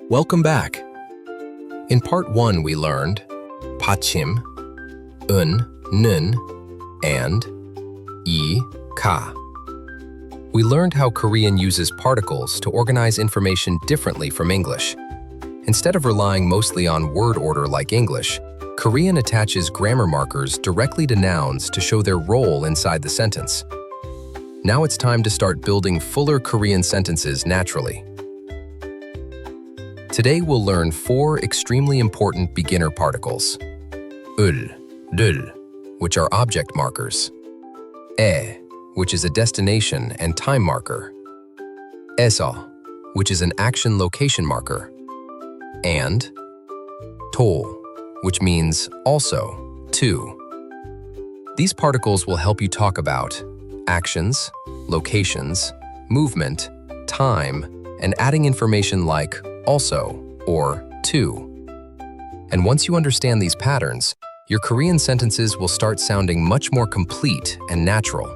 Welcome back. In part 1, we learned pachim, nun, and I, ka. We learned how Korean uses particles to organize information differently from English. Instead of relying mostly on word order like English, Korean attaches grammar markers directly to nouns to show their role inside the sentence. Now it's time to start building fuller Korean sentences naturally. Today we'll learn 4 extremely important beginner particles. ul, which are object markers. Which is a destination and time marker. 에서, which is an action location marker. And 또, which means also, too. These particles will help you talk about actions, locations, movement, time, and adding information like also or too. And once you understand these patterns, your Korean sentences will start sounding much more complete and natural.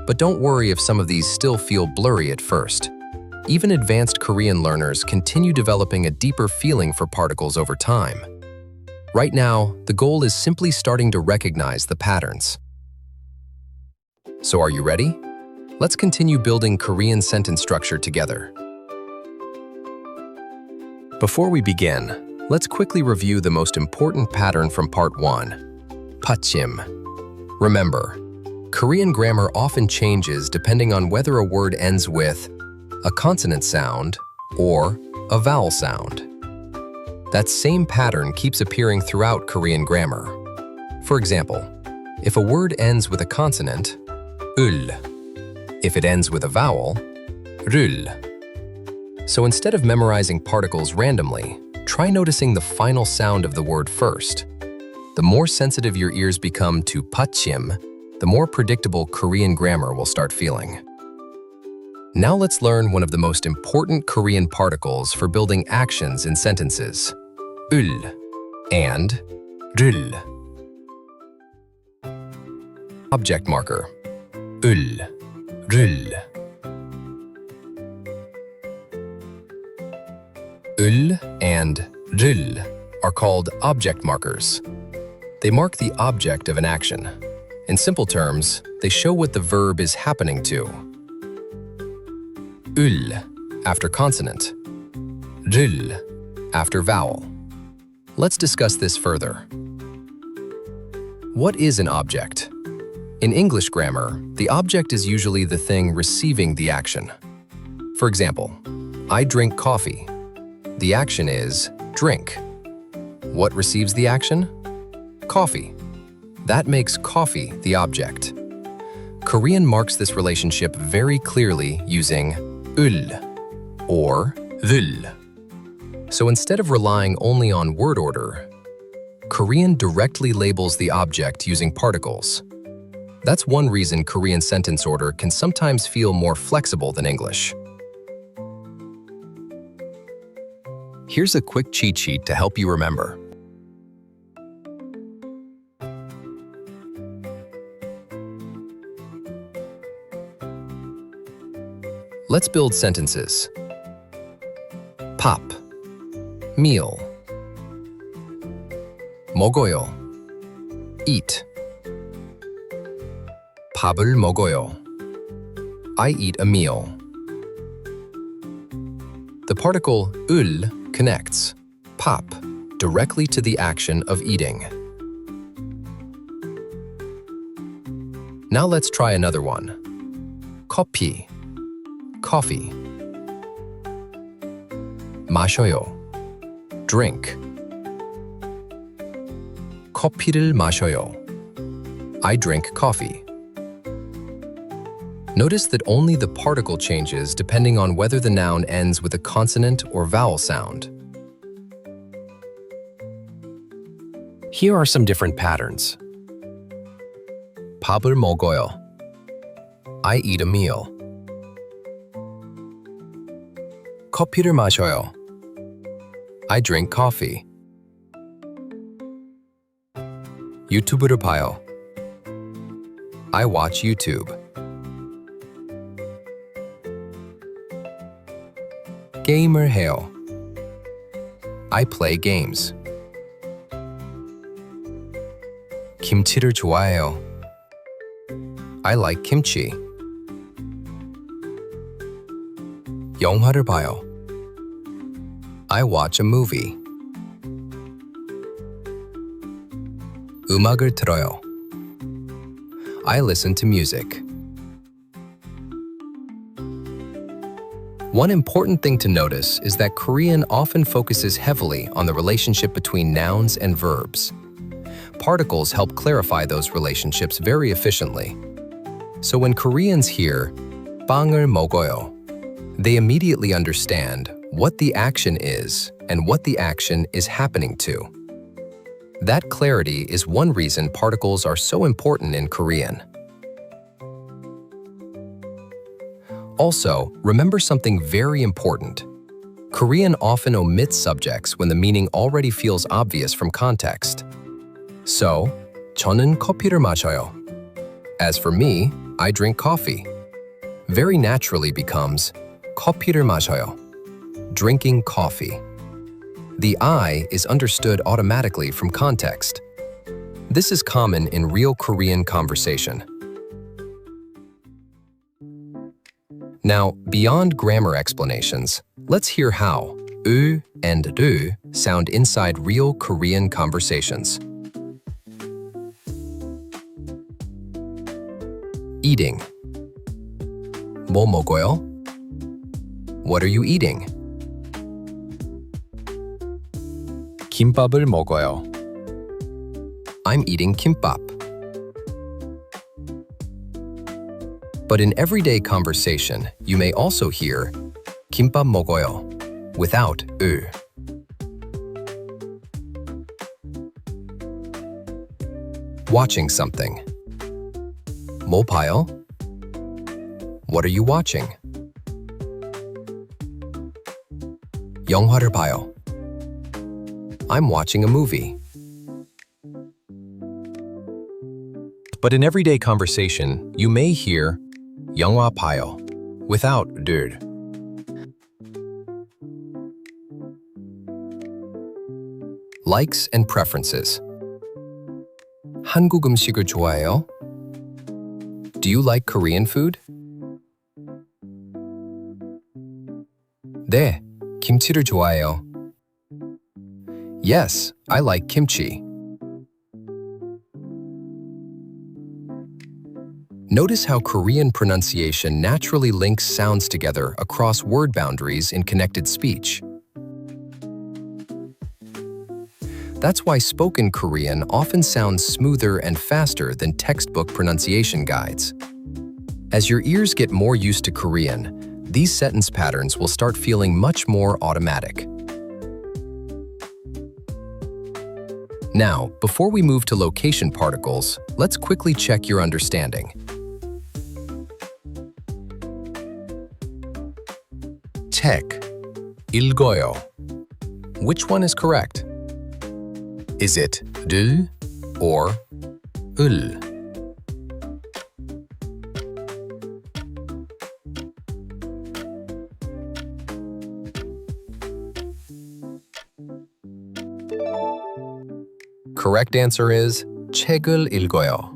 But don't worry if some of these still feel blurry at first. Even advanced Korean learners continue developing a deeper feeling for particles over time. Right now, the goal is simply starting to recognize the patterns. So are you ready? Let's continue building Korean sentence structure together. Before we begin, let's quickly review the most important pattern from part 1, pachim. Remember, Korean grammar often changes depending on whether a word ends with a consonant sound or a vowel sound. That same pattern keeps appearing throughout Korean grammar. For example, if a word ends with a consonant, ul. If it ends with a vowel, rul. So instead of memorizing particles randomly, try noticing the final sound of the word first. The more sensitive your ears become to pachim, the more predictable Korean grammar will start feeling. Now let's learn one of the most important Korean particles for building actions in sentences, ul and rul. Object marker, ul, rul. Ul and rul are called object markers. They mark the object of an action. In simple terms, they show what the verb is happening to. Ul after consonant, rul after vowel. Let's discuss this further. What is an object? In English grammar, the object is usually the thing receiving the action. For example, I drink coffee. The action is drink. What receives the action? Coffee. That makes coffee the object. Korean marks this relationship very clearly using ul or rul. So instead of relying only on word order, Korean directly labels the object using particles. That's one reason Korean sentence order can sometimes feel more flexible than English. Here's a quick cheat sheet to help you remember. Let's build sentences. 밥, meal. 먹어요, eat. 밥을 먹어요. I eat a meal. The particle ul connects 밥 directly to the action of eating. Now let's try another one. 커피, coffee. 마셔요, drink. 커피를 마셔요. I drink coffee. Notice that only the particle changes depending on whether the noun ends with a consonant or vowel sound. Here are some different patterns. 밥을 먹어요. I eat a meal. 커피를 마셔요. I drink coffee. 유튜브를 봐요. I watch YouTube. 게임을 해요. I play games. 김치를 좋아해요. I like kimchi. 영화를 봐요. I watch a movie. 음악을 들어요. I listen to music. One important thing to notice is that Korean often focuses heavily on the relationship between nouns and verbs. Particles help clarify those relationships very efficiently. So when Koreans hear 빵을 먹어요, they immediately understand what the action is and what the action is happening to. That clarity is one reason particles are so important in Korean. Also, remember something very important. Korean often omits subjects when the meaning already feels obvious from context. So, 저는 커피를 마셔요. As for me, I drink coffee. Very naturally becomes 커피를 마셔요, drinking coffee. The I is understood automatically from context. This is common in real Korean conversation. Now, beyond grammar explanations, let's hear how 을 and 를 sound inside real Korean conversations. Eating. 뭐 먹어요? What are you eating? 김밥을 먹어요. I'm eating kimbap. But in everyday conversation, you may also hear 김밥 먹어요 without 을. Watching something. 뭐 봐요? What are you watching? 영화를 봐요. I'm watching a movie. But in everyday conversation, you may hear 영화 봐요 without 들. Likes and preferences. 한국 음식을 좋아해요? Do you like Korean food? 네, 김치를 좋아해요. Yes, I like kimchi. Notice how Korean pronunciation naturally links sounds together across word boundaries in connected speech. That's why spoken Korean often sounds smoother and faster than textbook pronunciation guides. As your ears get more used to Korean, these sentence patterns will start feeling much more automatic. Now, before we move to location particles, let's quickly check your understanding. 책, 읽어요. Which one is correct? Is it 를 or 을? Correct answer is 책을 읽어요,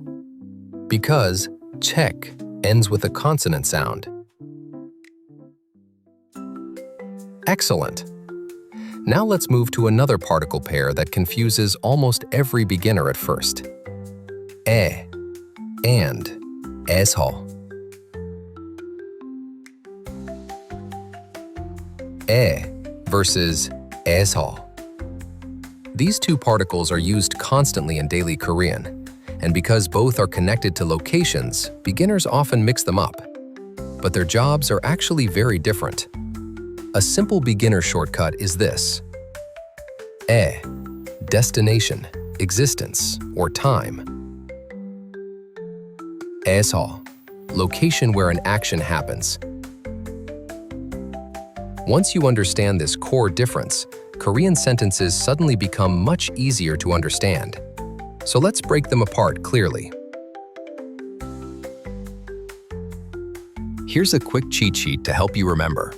because 책 ends with a consonant sound. Excellent. Now let's move to another particle pair that confuses almost every beginner at first. 에 and 에서. 에 versus 에서. These two particles are used constantly in daily Korean, and because both are connected to locations, beginners often mix them up. But their jobs are actually very different. A simple beginner shortcut is this. 에, destination, existence, or time. 에서, location where an action happens. Once you understand this core difference, Korean sentences suddenly become much easier to understand. So let's break them apart clearly. Here's a quick cheat sheet to help you remember.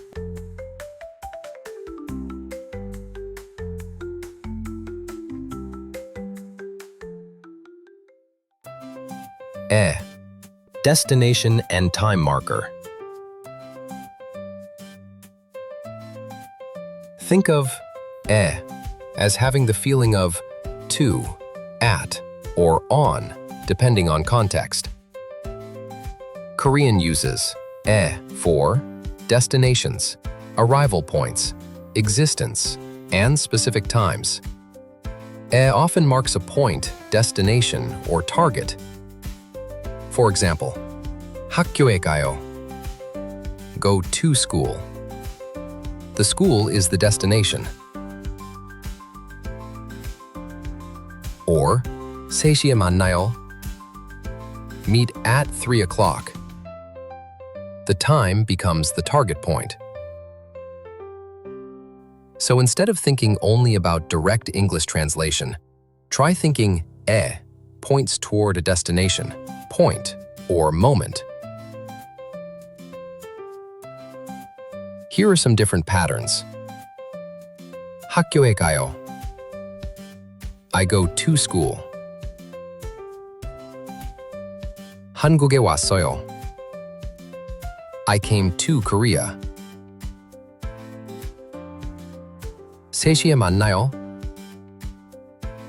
destination and time marker. Think of "e" as having the feeling of to, at, or on, depending on context. Korean uses "e" for destinations, arrival points, existence, and specific times. "E" often marks a point, destination, or target. For example, 학교에 가요. Go to school. The school is the destination. Or 3시에 만나요. Meet at 3 o'clock. The time becomes the target point. So instead of thinking only about direct English translation, try thinking "e" points toward a destination, point, or moment. Here are some different patterns. 학교에 가요. I go to school. 한국에 왔어요. I came to Korea. 3시에 만나요.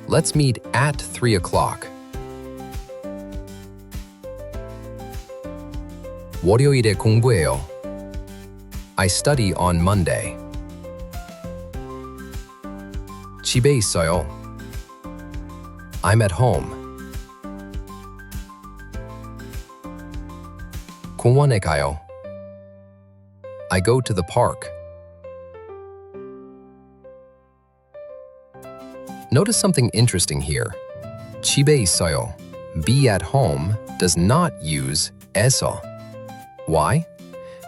Let's meet at 3 o'clock. 월요일에 공부해요. I study on Monday. 집에 있어요. I'm at home. 공원에 가요. I go to the park. Notice something interesting here. 집에 있어요, be at home, does not use 에서. Why?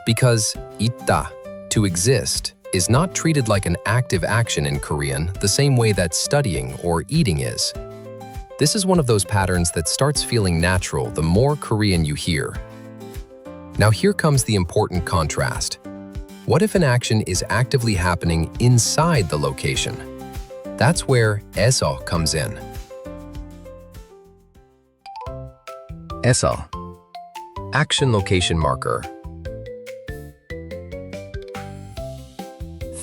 Because 있다, to exist, is not treated like an active action in Korean the same way that studying or eating is. This is one of those patterns that starts feeling natural the more Korean you hear. Now here comes the important contrast. What if an action is actively happening inside the location? That's where 에서 comes in. 에서, action location marker.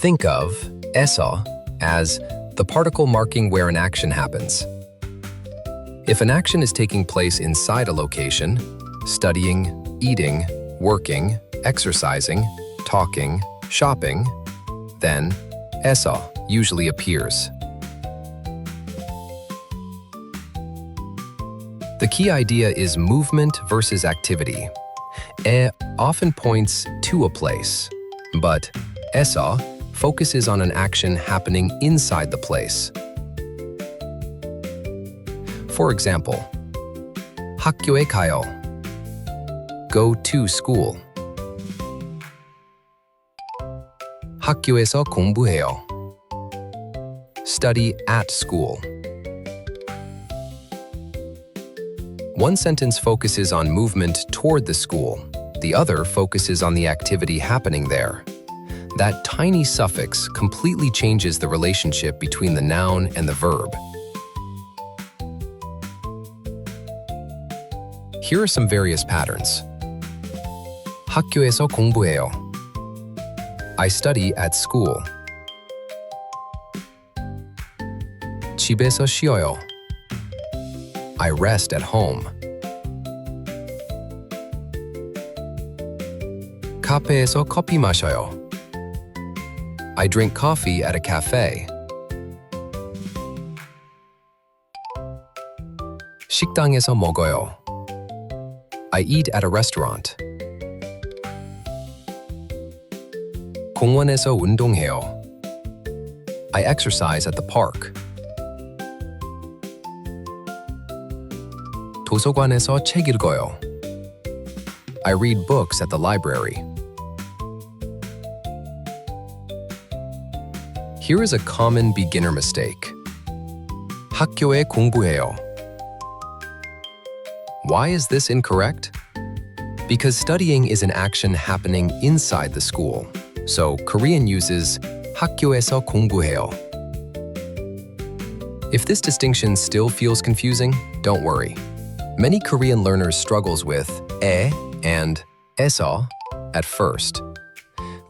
Think of 에서 as the particle marking where an action happens. If an action is taking place inside a location, studying, eating, working, exercising, talking, shopping, then 에서 usually appears. The key idea is movement versus activity. 에 often points to a place, but 에서 focuses on an action happening inside the place. For example, 학교에 가요. Go to school. 학교에서 공부해요. Study at school. One sentence focuses on movement toward the school. The other focuses on the activity happening there. That tiny suffix completely changes the relationship between the noun and the verb. Here are some various patterns. 학교에서 공부해요. I study at school. 집에서 쉬어요. I rest at home. 카페에서 커피 마셔요. I drink coffee at a cafe. 식당에서 먹어요. I eat at a restaurant. 공원에서 운동해요. I exercise at the park. 도서관에서 책 읽어요. I read books at the library. Here is a common beginner mistake. 학교에 공부해요. Why is this incorrect? Because studying is an action happening inside the school. So Korean uses 학교에서 공부해요. If this distinction still feels confusing, don't worry. Many Korean learners struggles with e and eso at first.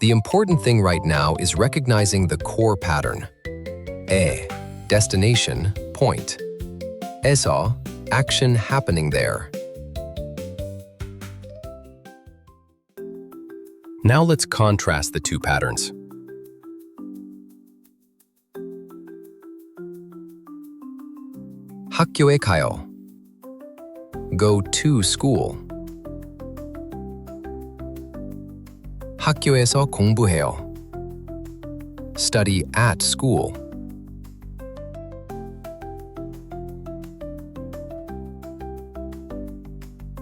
The important thing right now is recognizing the core pattern. E, destination, point. Eso, action happening there. Now let's contrast the two patterns. 학교에 가요. Go to school. 학교에서 공부해요. Study at school.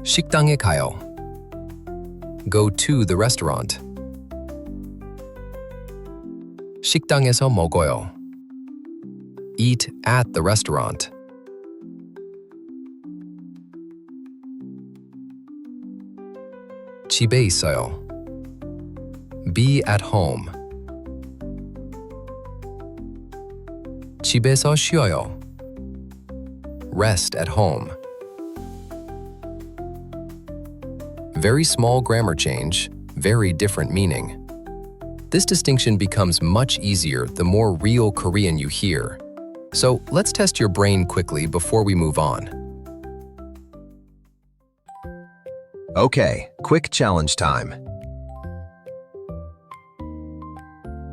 식당에 가요. Go to the restaurant. 식당에서 먹어요. Eat at the restaurant. 집에 있어요. Be at home. 집에서 쉬어요. Rest at home. Very small grammar change, very different meaning. This distinction becomes much easier the more real Korean you hear. So let's test your brain quickly before we move on. Okay, quick challenge time.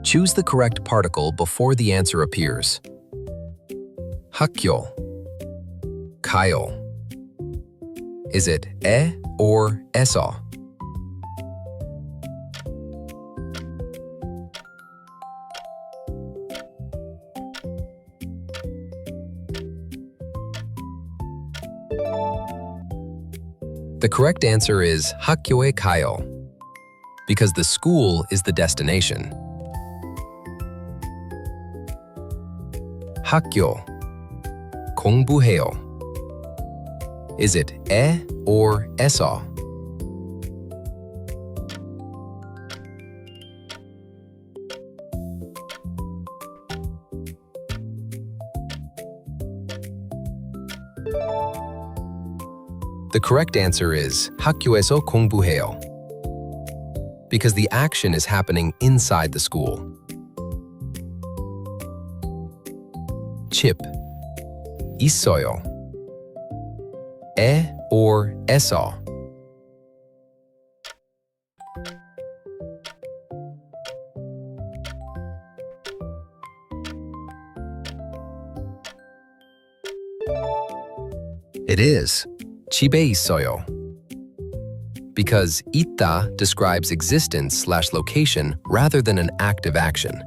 Choose the correct particle before the answer appears. 학교, 가요. Is it 에 or 에서? The correct answer is 학교에 가요, because the school is the destination. 학교, 공부해요. Is it 에 or 에서? The correct answer is 학교에서 공부해요, because the action is happening inside the school. 집, 있어요. 에 or 에서? It is. 집에 있어요. Because 있다 describes existence/location rather than an active action.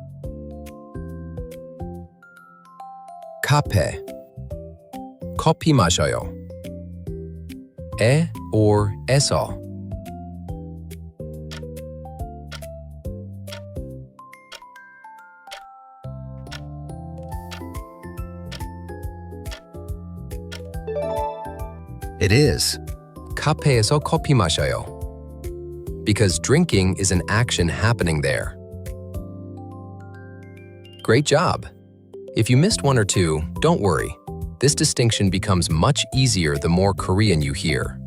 카페, 커피 마셔요. 에 or 에서? It is. 카페에서 커피 마셔요. Because drinking is an action happening there. Great job! If you missed one or two, don't worry. This distinction becomes much easier the more Korean you hear.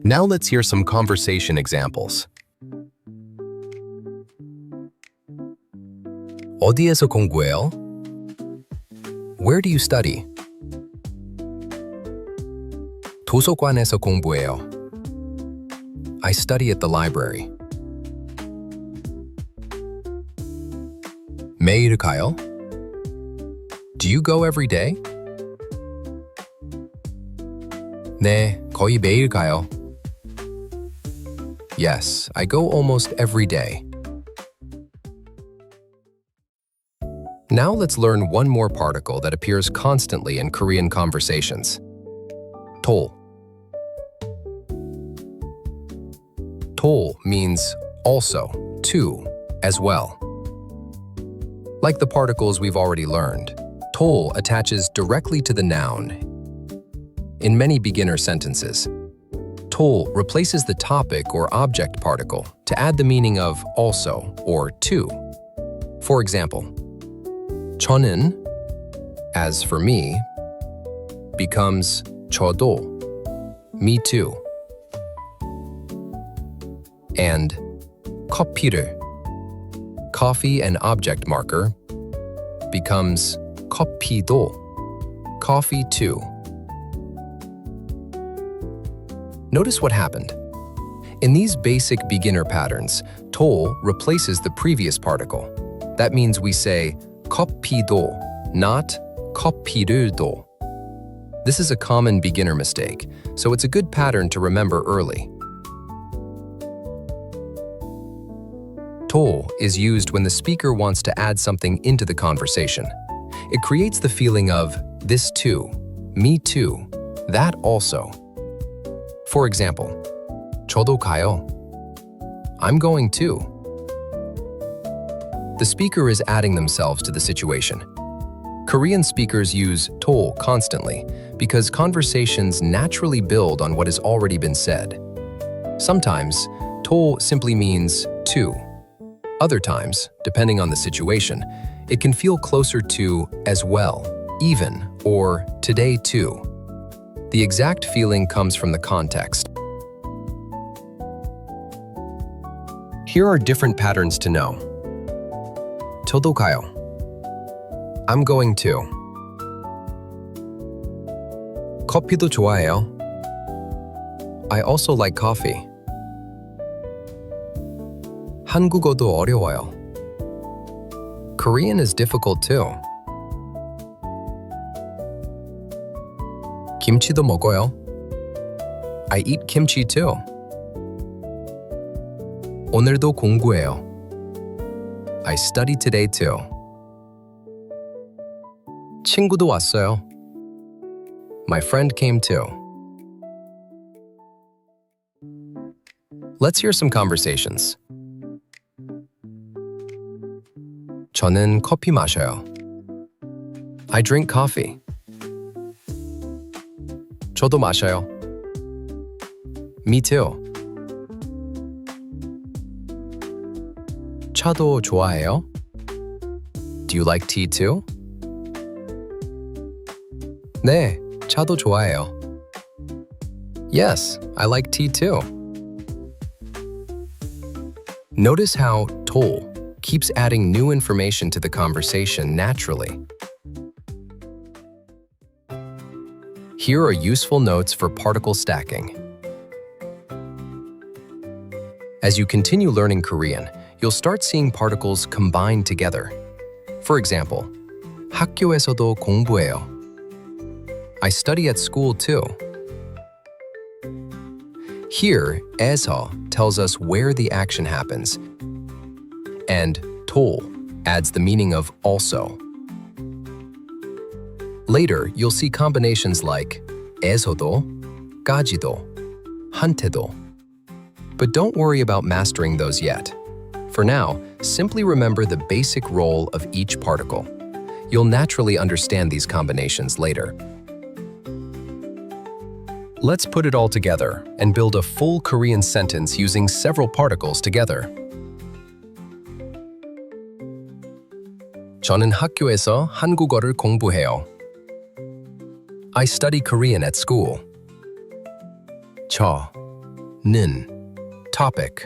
Now let's hear some conversation examples. 어디에서 공부해요? Where do you study? 도서관에서 공부해요. I study at the library. 매일 가요? Do you go every day? 네, 거의 매일 가요. Yes, I go almost every day. Now let's learn one more particle that appears constantly in Korean conversations. 토. 토 means also, too, as well. Like the particles we've already learned, 토 attaches directly to the noun. In many beginner sentences, 토 replaces the topic or object particle to add the meaning of also or to. For example, 저는, as for me, becomes 저도. me too. And 커피를, coffee and object marker, becomes 커피도, coffee too. Notice what happened. In these basic beginner patterns, toll replaces the previous particle. That means we say 커피도, not 커피를도. This is a common beginner mistake, so it's a good pattern to remember early. toll is used when the speaker wants to add something into the conversation. It creates the feeling of this too, me too, that also. For example, 저도 가요. I'm going too. The speaker is adding themselves to the situation. Korean speakers use toll constantly because conversations naturally build on what has already been said. Sometimes, toll simply means too. Other times, depending on the situation, it can feel closer to as well, even, or today too. The exact feeling comes from the context. Here are different patterns to know. 저도 가요. I'm going to. 커피도 좋아해요. I also like coffee. 한국어도 어려워요. Korean is difficult too. 김치도 먹어요. I eat kimchi too. 오늘도 공부해요. I study today too. 친구도 왔어요. My friend came too. Let's hear some conversations. 저는 커피 마셔요. I drink coffee. 저도 마셔요. Me too. 차도 좋아해요? Do you like tea too? 네, 차도 좋아해요. Yes, I like tea too. Notice how toll keeps adding new information to the conversation naturally. Here are useful notes for particle stacking. As you continue learning Korean, you'll start seeing particles combined together. For example, 학교에서도 공부해요. I study at school too. Here, 에서 tells us where the action happens, and toll adds the meaning of also. Later, you'll see combinations like 에서도, 까지도, 한테도. But don't worry about mastering those yet. For now, simply remember the basic role of each particle. You'll naturally understand these combinations later. Let's put it all together and build a full Korean sentence using several particles together. 저는 학교에서 한국어를 공부해요. I study Korean at school. 저는 topic.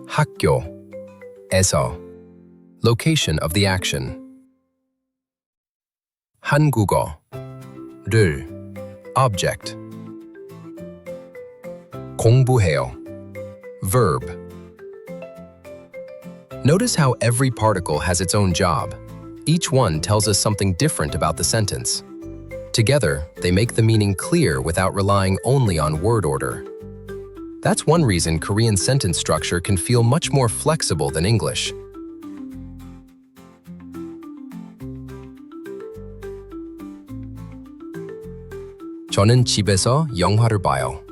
학교에서 location of the action. 한국어를 object. 공부해요 verb. Notice how every particle has its own job. Each one tells us something different about the sentence. Together, they make the meaning clear without relying only on word order. That's one reason Korean sentence structure can feel much more flexible than English. 저는 집에서 영화를 봐요.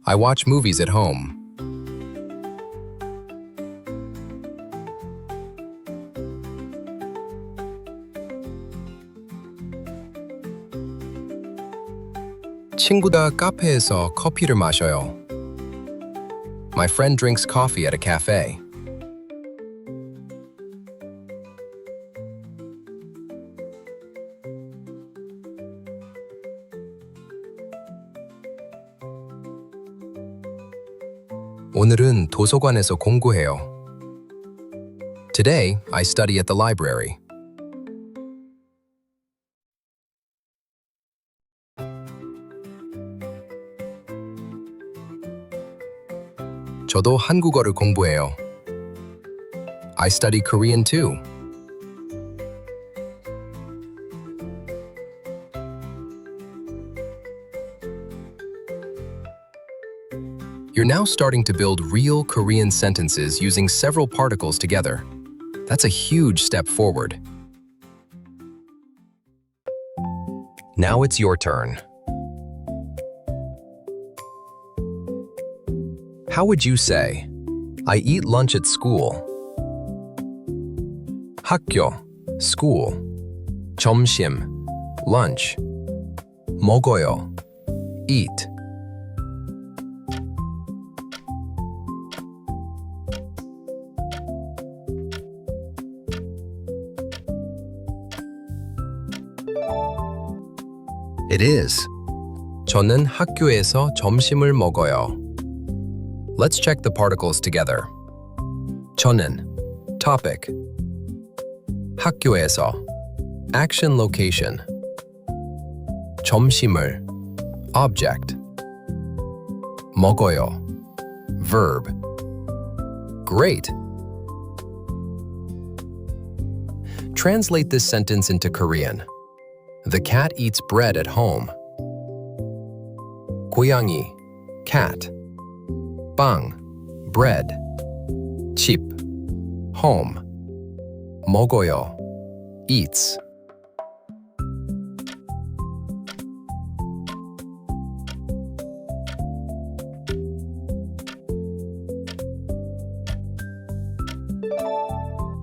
I watch movies at home. 친구가 카페에서 커피를 마셔요. My friend drinks coffee at a cafe. 오늘은 도서관에서 공부해요. Today, I study at the library. 저도 한국어를 공부해요. I study Korean too. You're now starting to build real Korean sentences using several particles together. That's a huge step forward. Now it's your turn. How would you say, I eat lunch at school? 학교, school. 점심, lunch. 먹어요, eat. It is. 저는 학교에서 점심을 먹어요. Let's check the particles together. 저는, topic. 학교에서, action location. 점심을, object. 먹어요, verb. Great! Translate this sentence into Korean. The cat eats bread at home. 고양이, cat. 빵, bread. 집, home. 먹어요, eats.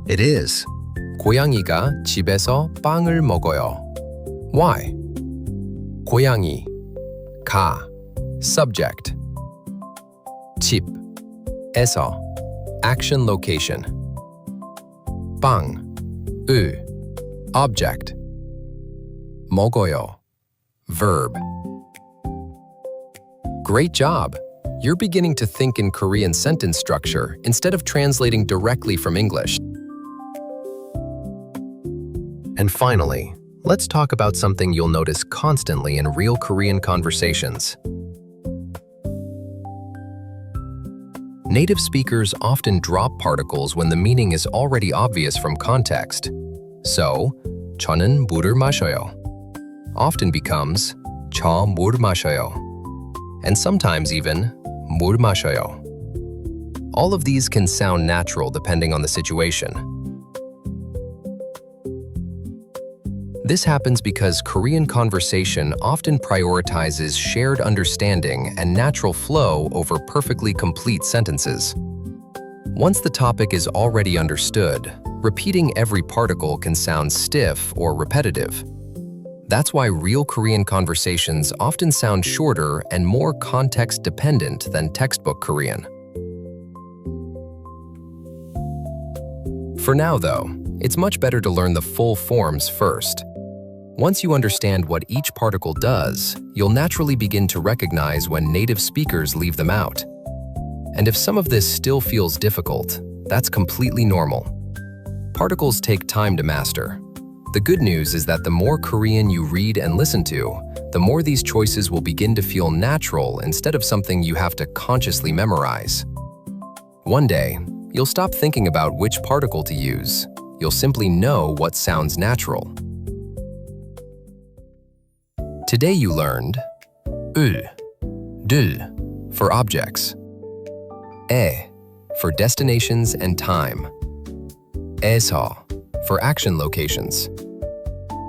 It is. 고양이가 집에서 빵을 먹어요. Why? 고양이, 가, subject. 집에서, action location. 빵, object. 먹어요, verb. Great job! You're beginning to think in Korean sentence structure instead of translating directly from English. And finally, let's talk about something you'll notice constantly in real Korean conversations. Native speakers often drop particles when the meaning is already obvious from context. So, 저는 물을 마셔요 often becomes 저 물 마셔요, and sometimes even 물 마셔요. All of these can sound natural depending on the situation. This happens because Korean conversation often prioritizes shared understanding and natural flow over perfectly complete sentences. Once the topic is already understood, repeating every particle can sound stiff or repetitive. That's why real Korean conversations often sound shorter and more context-dependent than textbook Korean. For now, though, it's much better to learn the full forms first. Once you understand what each particle does, you'll naturally begin to recognize when native speakers leave them out. And if some of this still feels difficult, that's completely normal. Particles take time to master. The good news is that the more Korean you read and listen to, the more these choices will begin to feel natural instead of something you have to consciously memorize. One day, you'll stop thinking about which particle to use. You'll simply know what sounds natural. Today you learned ul, dul for objects, e for destinations and time, 에서 for action locations,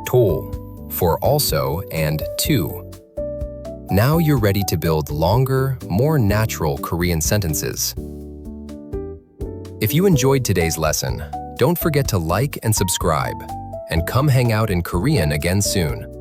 to for also and to. Now you're ready to build longer, more natural Korean sentences. If you enjoyed today's lesson, don't forget to like and subscribe, and come hang out in Korean again soon.